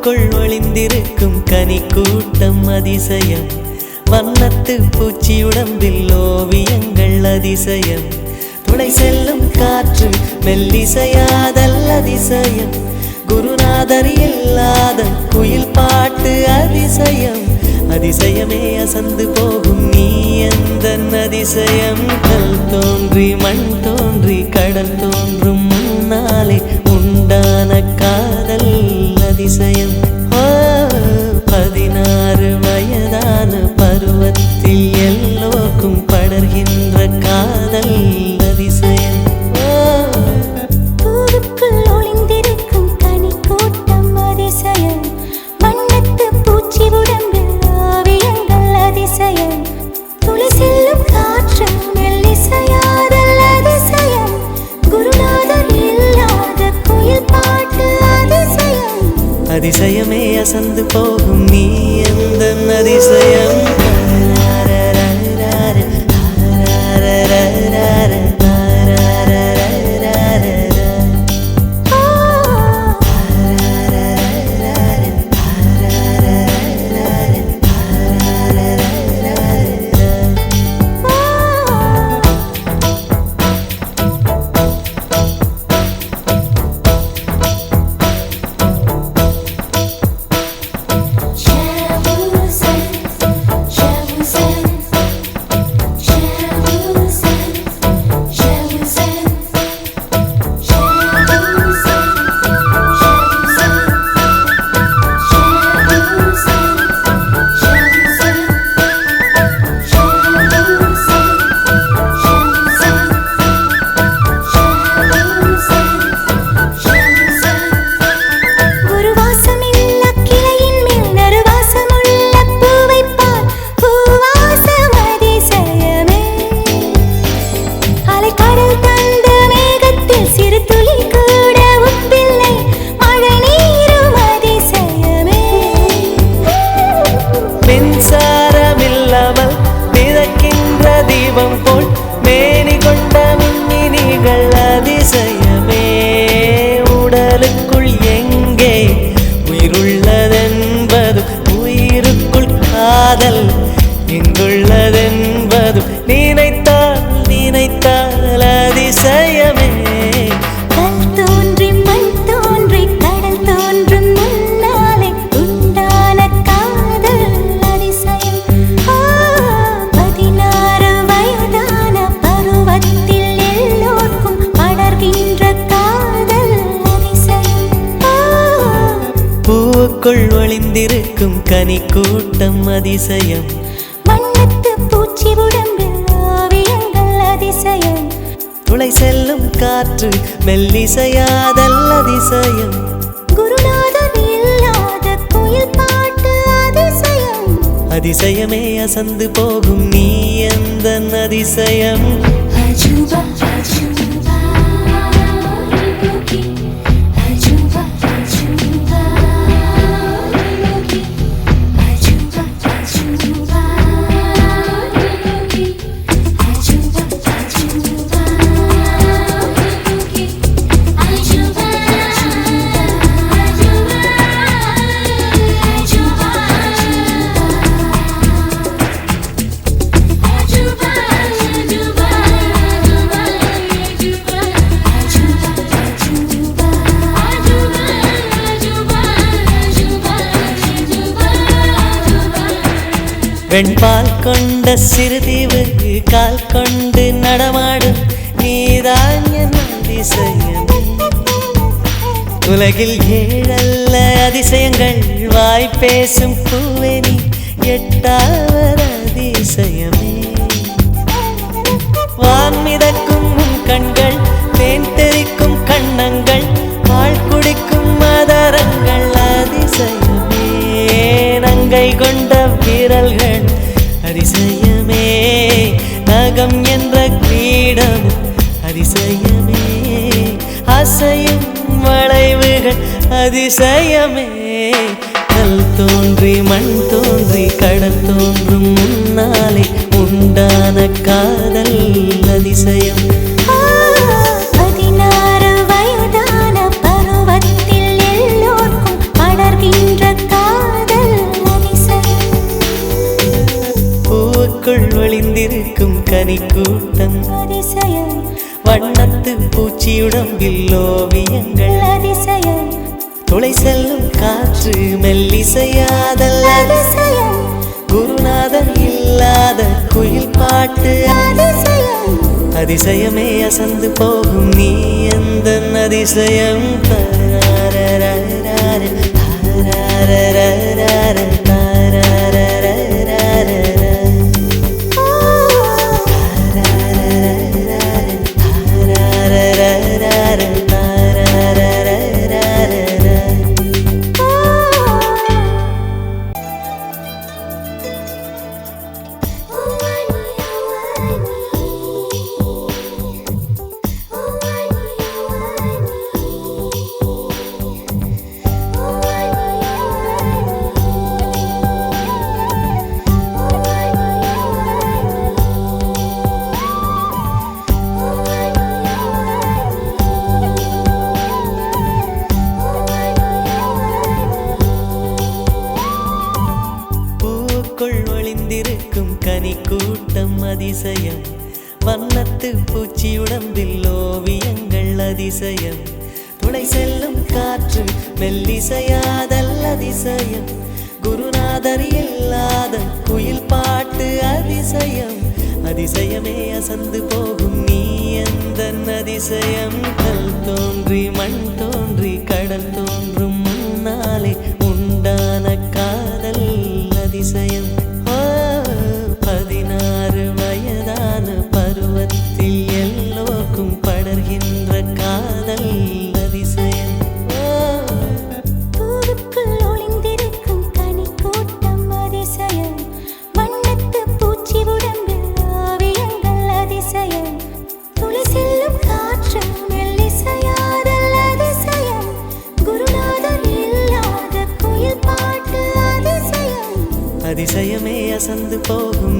பூவுக்குள் ஒளிந்திருக்கும் கனி கூட்டம் அதிசயம். வண்ணத்து பூச்சி உடம்பில் ஓவியங்கள் அதிசயம். துளை செல்லும் காற்று மெல்லிசையாதல் அதிசயம். குருநாதர் இல்லாத குயில் பாட்டு அதிசயம். அதிசயமே அசந்து போகும் நீ எந்த அதிசயம். கல் தோன்றி மண் தோன்றி கடல் தோன்றும் முன்னாலே உண்டான காதல் அதிசயம். 16 வயதான பருவத்தில் எல்லோருக்கும் படர்கின்ற காதல் அதிசயம். பூவுக்குள் ஒளிந்திருக்கும் கனி கூட்டம் அதிசயம். வண்ணத்து பூச்சி உடம்பில் ஓவியங்கள் அதிசயம். துளி செல்லும் காற்று மெல்லிசையாதல் அதிசயம். குருநாதர் இல்லாத குயில் பாட்டு அதிசயம். அதிசயமே அசந்து போகும் நீ எந்த அதிசயம். போல் மேனி கொண்ட மின்னினிகள் அதிசயமே. உடலுக்குள் எங்கே உயிருள்ளதென்பது உயிருக்குள் காதல் எங்குள்ளதென்பது நினைத்தால் நினைத்தால் அதிசயமே. கல் தோன்றி மண் தோன்றி கடல் தோன்றும் முன்னாலே உண்டான காதல் அதிசயம். 16 வயதான பருவத்தில் எல்லோருக்கும் படர்கின்ற காதல் அதிசயம். பூவுக்குள் ஒளிந்திருக்கும் கனி கூட்டம் அதிசயம். வண்ணத்து பூச்சி உடம்பில் ஓவியங்கள் அதிசயம். துளை செல்லும் காற்று மெல்லிசையாதல் அதிசயம். குருநாதர் இல்லாத குயில் பாட்டு அதிசயம். அதிசயமே அசந்து போகும் நீ எந்த அதிசயம். அஜூபா அஜூபா யோகி அஜூபா அஜூபா யோகி அஜூபா அஜூபா யோகி அஜூபா அஜூபா யோகி அஜூபா வெண்பால் கொண்ட சிறுதீவு கால் கொண்டு நடமாடும் நீதான் என் அதிசயம். உலகில் 7 அதிசயங்கள் வாய் பேசும் பூவே நீ 8வது அதிசயமே. வான் மிதக்கும் கண்கள் தேன் தெறிக்கும் கண்ணங்கள் பால் குடிக்கும் மதரங்கள் அதிசயமே. நங்கை கொண்ட விரல்கள் அதிசயமே. நகம் என்ற கிரீடம் அதிசயமே. அசையும் வளைவுகள் அதிசயமே. கல் தோன்றி மண் தோன்றி கடல் தோன்றும் முன்னாலே உண்டான காதல் அதிசயம். 16 வயதான பருவத்தில் எல்லோருக்கும் படர்கின்ற கனி கூட்டம் அதிசயம் வண்ணத்து பூச்சியுடம்பில் ஓவியங்கள் அதிசயம் துளை செல்லும் காற்று மெல்லிசையாதல் அதிசயம் குருநாதர் இல்லாத குயில் பாட்டு அதிசயம் அதிசயமே அசந்து போகும் நீ எந்த அதிசயம் தாரரரரர, தாரரரரர, தாரரரரர. பூக்குள் ஒளிந்திருக்கும் கனி கூட்டம் அதிசயம் வண்ணத்து பூச்சி உடம்பில் ஓவியங்கள் அதிசயம் துளை செல்லும் காற்று மெல்லிசையாதல் அதிசயம் குருநாதர் இல்லாத குயில் பாட்டு அதிசயம் அதிசயமே அசந்து போகும் நீ எந்த அதிசயம் கல் தோன்றி மண் தோன்றி கடல் தோன்றும் முன்னாலே உண்டான காதல் அதிசயம் 16 வயதான பருவத்தில் எல்லோருக்கும் படர்கின்ற காதல் அதிசயம் பூவுக்குள் ஒளிந்திருக்கும் கனி கூட்டம் அதிசயம் வண்ணத்து பூச்சி உடம்பில் ஓவியங்கள் அதிசயம் துளி செல்லும் காற்று மெல்லிசையாதல் அதிசயம் குருநாதர் இல்லாத குயில் பாட்டு அதிசயம் அதிசயமே அசந்து போகும்